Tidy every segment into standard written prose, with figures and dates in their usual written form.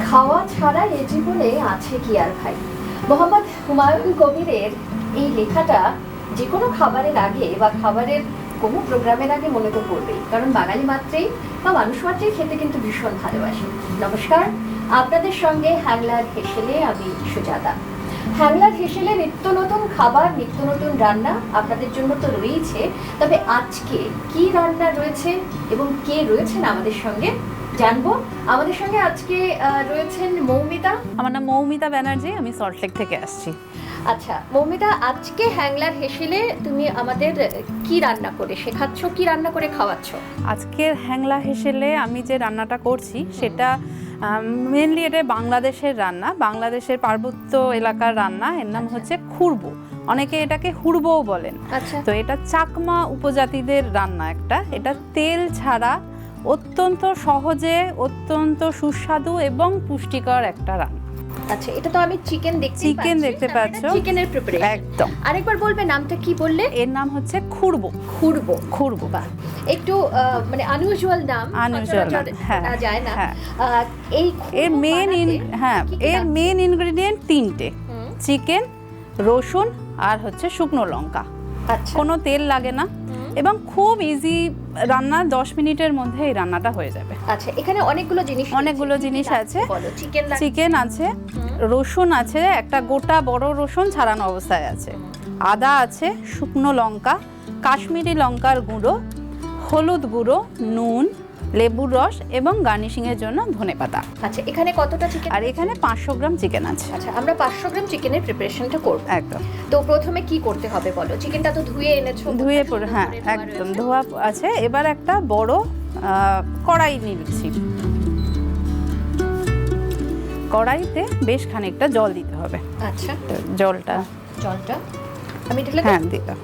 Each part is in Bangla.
খাওয়া ছাড়া এ জীবনে আছে কি আর ভাই। মোহাম্মদ হুমায়ুন কবিরের এই লেখাটা যে কোনো খাবারের আগে বা খাবারের কোনো প্রোগ্রামের আগে মনে তো পড়বেই, কারণ বাঙালি মাত্রেই বা মানুষ মাত্রেই খেতে কিন্তু ভীষণ ভালোবাসে। নমস্কার, আপনাদের সঙ্গে হ্যাংলার হেসেলে আমি সুজাতা। হ্যাংলার হেসেলে নিত্য নতুন খাবার, নিত্য নতুন রান্না আপনাদের জন্য তো রয়েছে, তবে আজকে কি রান্না রয়েছে এবং কে রয়েছেন আমাদের সঙ্গে জানবো। আমাদের সঙ্গে আজকে রয়েছেন মৌমিতা। আমার নাম মৌমিতা ব্যানার্জি, আমি সল্টলেক থেকে আসছি। আচ্ছা মৌমিতা, আজকে হ্যাংলার হেসেলে তুমি আমাদের কি রান্না করে শেখাচ্ছ, কি রান্না করে খাওয়াচ্ছ? আজকের হ্যাংলা হেসেলে আমি যে রান্নাটা করছি সেটা মেনলি এটা বাংলাদেশের রান্না, বাংলাদেশের পার্বত্য এলাকার রান্না। এর নাম হচ্ছে খুরবো, অনেকে এটাকে হুড়বোও বলেন। আচ্ছা, তো এটা চাকমা উপজাতিদের রান্না একটা। এটা তেল ছাড়া অত্যন্ত সহজে, অত্যন্ত সুস্বাদু এবং পুষ্টিকর একটা রান্না। আচ্ছা, এটা তো আমি চিকেন দেখতে পাচ্ছ, চিকেনের প্রিপারেশন একদম। আরেকবার বলবে নামটা কি বললে? এর নাম হচ্ছে খুরবো। খুরবো, খুরবো বাহ, একটু মানে আনইউজুয়াল নাম, যায় না। এই এর মেন ইনগ্রেডিয়েন্ট তিনটে: চিকেন, রসুন আর হচ্ছে শুকনো লঙ্কা। আচ্ছা, কোনো তেল লাগে না এবং খুব ইজি রান্না, 10 মিনিটের মধ্যে এই রান্নাটা হয়ে যাবে। আচ্ছা, এখানে অনেকগুলো জিনিস আছে। চিকেন আছে, রসুন আছে, একটা গোটা বড় রসুন ছাড়ানো অবস্থায় আছে, আদা আছে, শুকনো লঙ্কা, কাশ্মীরি লঙ্কার গুঁড়ো, হলুদ গুঁড়ো, নুন, লেবুর রস এবং গার্নিশিং এর জন্য ধনেপাতা। আচ্ছা, এখানে কতটা চিকেন? আর এখানে 500 গ্রাম চিকেন আছে। আচ্ছা, আমরা 500 গ্রাম চিকেনের প্রিপারেশনটা করব। একদম। তো প্রথমে কি করতে হবে বলো? চিকেনটা তো ধুয়ে এনেছো? ধুয়ে পরে, হ্যাঁ একদম ধোয়া আছে। এবার একটা বড় কড়াই নিচ্ছি। কড়াইতে বেশ খানিকটা জল দিতে হবে। আচ্ছা, জলটা আমি ঢেলে দিলাম।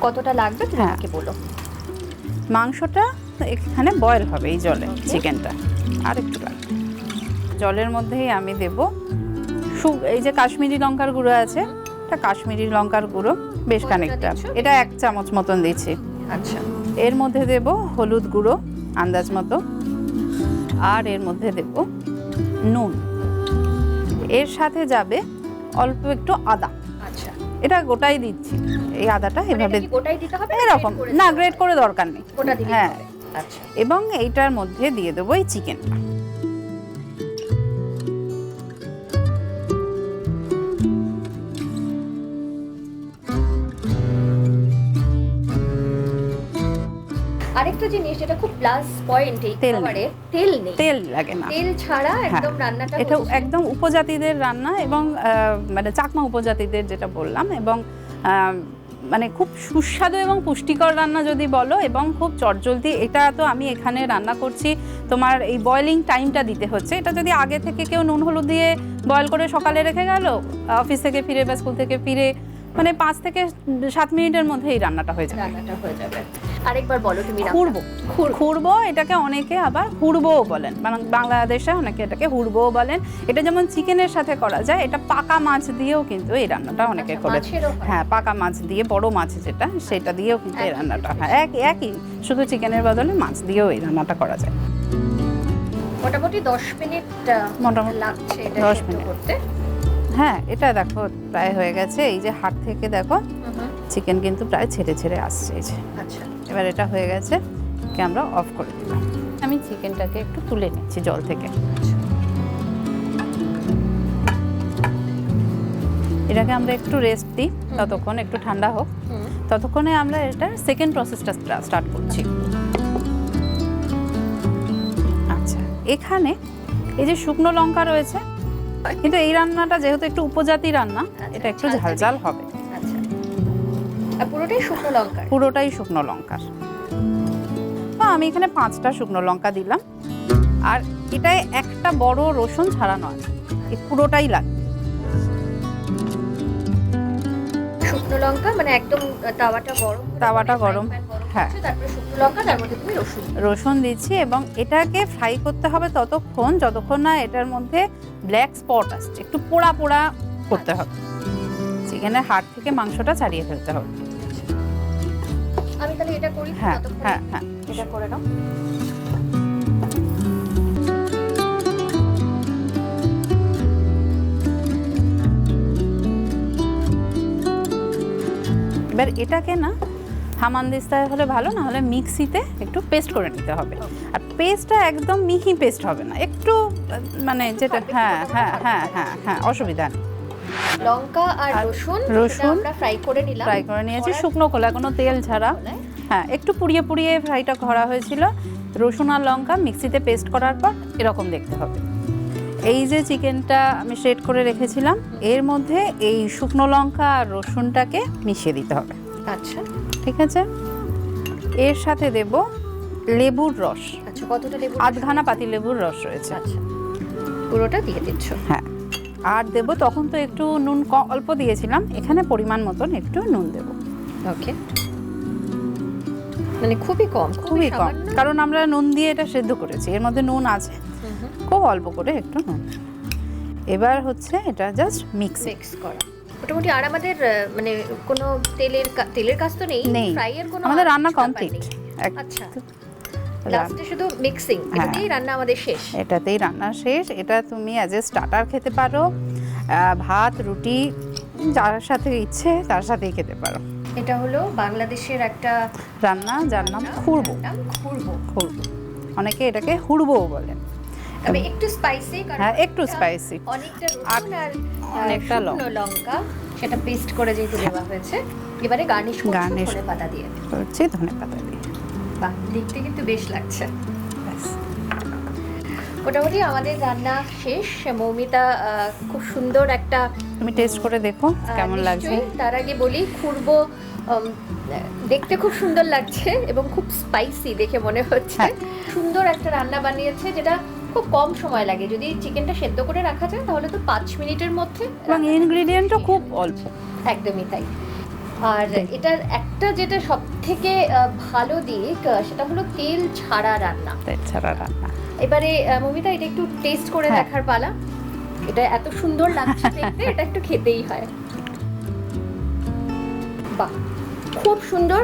কতটা লাগবে তুমি আমাকে বলো। মাংসটা এখানে বয়েল হবে এই জলে, চিকেনটা আর একটু লাগবে। জলের মধ্যেই আমি দেব এই যে কাশ্মীরি লঙ্কার গুঁড়ো আছে, এটা কাশ্মীরি লঙ্কার গুঁড়ো বেশ খানিকটা, এটা 1 চামচ মতন দিচ্ছি। আচ্ছা, এর মধ্যে দেব হলুদ গুঁড়ো আন্দাজ মতো, আর এর মধ্যে দেব নুন। এর সাথে যাবে অল্প একটু আদা। আচ্ছা, এটা গোটাই দিচ্ছি। এই আদাটা এভাবে গোটাই দিতে হবে, এরকম না, গ্রেট করে দরকার নেই। হ্যাঁ, আচ্ছা। এবং এইটার মধ্যে দিয়ে দেবো এই চিকেনটা। আরেকটা জিনিস যেটা খুব প্লাস পয়েন্ট এই খাবারে, তেল নেই, তেল লাগে না। তেল ছাড়া একদম রান্নাটা, এটা একদম উপজাতিদের রান্না এবং মানে চাকমা উপজাতিদের যেটা বললাম, এবং মানে খুব সুস্বাদু এবং পুষ্টিকর রান্না যদি বলো, এবং খুব চটজলদি। এটা তো আমি এখানে রান্না করছি, তোমার এই বয়েলিং টাইমটা দিতে হচ্ছে। এটা যদি আগে থেকে কেউ নুন হলুদ দিয়ে বয়েল করে সকালে রেখে গেল, অফিস থেকে ফিরে বা স্কুল থেকে ফিরে মানে 5 থেকে 7 মিনিটের মধ্যে এই রান্নাটা হয়ে যাবে। আরেকবার বলো তুমি। খুরবো, এটাকে অনেকে আবার হুড়বোও বলেন, বাংলাদেশে অনেকে এটাকে হুড়বোও বলেন। এটা যেমন চিকেনের সাথে করা যায়, এটা পাকা মাছ দিয়েও কিন্তু এই রান্নাটা অনেকে করে। হ্যাঁ, পাকা মাছ দিয়ে, বড় মাছ যেটা, সেটা দিয়েও কিন্তু এই রান্নাটা হয়। একই, শুধু চিকেনের বদলে মাছ দিয়েও এই রান্নাটা করা যায়। মোটামুটি 10 মিনিট লাগছে এটা 10 মিনিট করতে। হ্যাঁ, এটা দেখো প্রায় হয়ে গেছে। এই যে হাত থেকে দেখো চিকেন কিন্তু প্রায় ছেড়ে আসছে। এই যে আচ্ছা, এবার এটা হয়ে গেছে, আমরা অফ করে দিলাম। আমি চিকেনটাকে একটু তুলে নিচ্ছি জল থেকে। এটাকে আমরা একটু রেস্ট দিই, ততক্ষণ একটু ঠান্ডা হোক। ততক্ষণে আমরা এটা সেকেন্ড প্রসেসটা স্টার্ট করছি। আচ্ছা, এখানে এই যে শুকনো লঙ্কা রয়েছে, কিন্তু এই রান্নাটা যেহেতু একটু উপজাতি রান্না, এটা একটু ঝালঝাল হবে। আচ্ছা, আর পুরোটাই শুকনো লঙ্কার। আমি এখানে 5টা শুকনো লঙ্কা দিলাম, আর এটায় একটা বড় রসুন ছাড়ানো আছে, এই পুরোটাই লাগবে। শুকনো লঙ্কা মানে একদম তাওয়াটা গরম, হ্যাঁ, তারপরে শুকনো লঙ্কা, তার মধ্যে তুমি রসুন দিচ্ছি, এবং এটাকে ফ্রাই করতে হবে যতক্ষণ না এটার মধ্যে ব্ল্যাক স্পট আসছে, একটু পোড়া পোড়া করতে হবে। চিকেনের হাড় থেকে মাংসটা ছাড়িয়ে ফেলতে হবে। আমি তাহলে এটা করি। হ্যাঁ, এটা করে নাও। এবার এটাকে না হামানদিস্তায় হলে ভালো, না হলে মিক্সিতে একটু পেস্ট করে নিতে হবে। আর পেস্টটা একদম মিহি পেস্ট হবে না, একটু মানে যেটা হ্যাঁ হ্যাঁ হ্যাঁ হ্যাঁ হ্যাঁ অসুবিধা নেই। লঙ্কা আর রসুন আমরা ফ্রাই করে নিলাম, ফ্রাই করে নিয়েছি শুকনো খোলা, কোনো তেল ছাড়া। হ্যাঁ, একটু পুড়িয়ে পুড়িয়ে ফ্রাইটা করা হয়েছিল। রসুন আর লঙ্কা মিক্সিতে পেস্ট করার পর এরকম দেখতে হবে। এই যে চিকেনটা আমি সেট করে রেখেছিলাম, এর মধ্যে এই শুকনো লঙ্কা আর রসুনটাকে মিশিয়ে দিতে হবে। আচ্ছা, ঠিক আছে। এর সাথে দেব লেবুর রস। আচ্ছা, কতটা লেবু? আধখানা পাতি লেবুর রস রয়েছে। আচ্ছা, পুরোটা দিয়ে দিচ্ছ? হ্যাঁ। আর দেব, তখন তো একটু নুন অল্প দিয়েছিলাম, এখানে পরিমাণ মতন একটু নুন দেব। ওকে, মানে খুবই কম, খুবই কম, কারণ আমরা নুন দিয়ে এটা সেদ্ধ করেছি, এর মধ্যে নুন আছে, খুব অল্প করে একটু নুন। এবার হচ্ছে এটা জাস্ট মিক্স করা মোটামুটি। আর আমাদের মানে কোনো তেলের কাজ তো নেই, ফ্রাইয়ের কোনো, আমাদের রান্না কমপ্লিট। আচ্ছা, লাস্টে শুধু মিক্সিং, এটাতেই রান্না আমাদের শেষ। এটাতেই রান্না শেষ। এটা তুমি অ্যাজ এ স্টার্টার খেতে পারো, ভাত রুটি যার সাথে ইচ্ছে তার সাথেই খেতে পারো। এটা হলো বাংলাদেশের একটা রান্না যার নাম খুরবো। খুরবো, অনেকে এটাকে হুড়বো বলেন। তবে একটু স্পাইসি, কারণ হ্যাঁ একটু স্পাইসি, অনেকটা রসুন আর অনেকটা লঙ্কা সেটা পেস্ট করে যেহেতু দেওয়া হয়েছে। এবারে গার্নিশ করছি ধনেপাতা দিয়ে। করছি ধনেপাতা দিয়ে। বাহ, দেখতে কিন্তু বেশ লাগছে। মোটামুটি আমাদের রান্না শেষ। মৌমিতা খুব সুন্দর একটা, তুমি টেস্ট করে দেখো কেমন লাগছে। তার আগে বলি, খুরবো দেখতে খুব সুন্দর লাগছে এবং খুব স্পাইসি দেখে মনে হচ্ছে। সুন্দর একটা রান্না বানিয়েছে, যেটা খুব কম সময় লাগে। যদি চিকেনটা সেদ্ধ করে রাখা যায় তাহলে তো 5 মিনিটের মধ্যে, এবং ইনগ্রেডিয়েন্টও খুব অল্প। একদমই তাই। আর এটার একটা যেটা সব থেকে ভালো দিক, সেটা হলো তেল ছাড়া রান্না। তেল ছাড়া রান্না। এবারে মৌমিতা, এটা একটু টেস্ট করে দেখার পালা। এটা এত সুন্দর লাগছে দেখতে, এটা একটু খেতেই হয়। বাহ, খুব সুন্দর।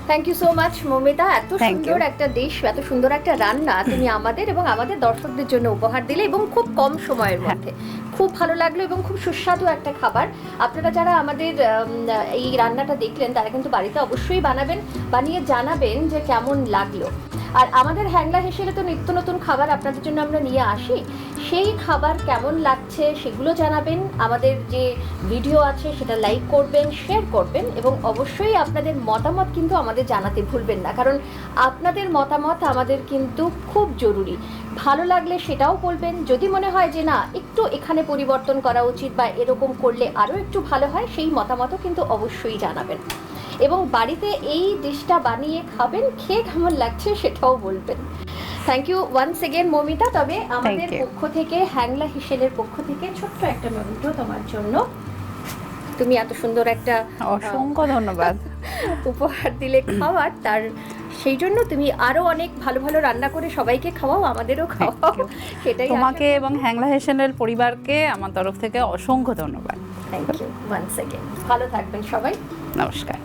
Thank you so much Moumita, এত সুন্দর একটা ডিশ, এত সুন্দর একটা রান্না তুমি আমাদের এবং আমাদের দর্শকদের জন্য উপহার দিলে, এবং খুব কম সময়ের মধ্যে। খুব ভালো লাগলো এবং খুব সুস্বাদু একটা খাবার। আপনারা যারা আমাদের এই রান্নাটা দেখলেন তারা কিন্তু বাড়িতে অবশ্যই বানাবেন, বানিয়ে জানাবেন যে কেমন লাগলো। আর আমাদের হ্যাংলা হেসেলে তো নিত্য নতুন খাবার আপনাদের জন্য আমরা নিয়ে আসি, সেই খাবার কেমন লাগছে সেগুলো জানাবেন। আমাদের যে ভিডিও আছে সেটা লাইক করবেন, শেয়ার করবেন, এবং অবশ্যই আপনাদের মতামত কিন্তু আমাদের জানাতে ভুলবেন না, কারণ আপনাদের মতামত আমাদের কিন্তু খুব জরুরি। ভালো লাগলে সেটাও বলবেন, যদি মনে হয় যে না একটু এখানে পরিবর্তন করা উচিত বা এরকম করলে আরও একটু ভালো হয়, সেই মতামতও কিন্তু অবশ্যই জানাবেন। এবং বাড়িতে এই ডিশটা বানিয়ে খাবেন, খেয়ে কেমন লাগছে সেটাও বলবেন। Thank you once again Moumita. তবে আমাদের পক্ষ থেকে, হ্যাংলা হেসেলের পক্ষ থেকে ছোট্ট একটা মেমো তোমার জন্য। তুমি এত সুন্দর একটা, অসংখ্য ধন্যবাদ, উপহার দিলে খাওয়ার, তার সেই জন্য তুমি আরো অনেক ভালো ভালো রান্না করে সবাইকে খাওয়াও, আমাদেরও খাওয়াও। সেটাই তোমাকে এবং হ্যাংলা হেসেলের পরিবারকে আমার তরফ থেকে অসংখ্য ধন্যবাদ। Thank you once again. ভালো থাকবেন সবাই, নমস্কার।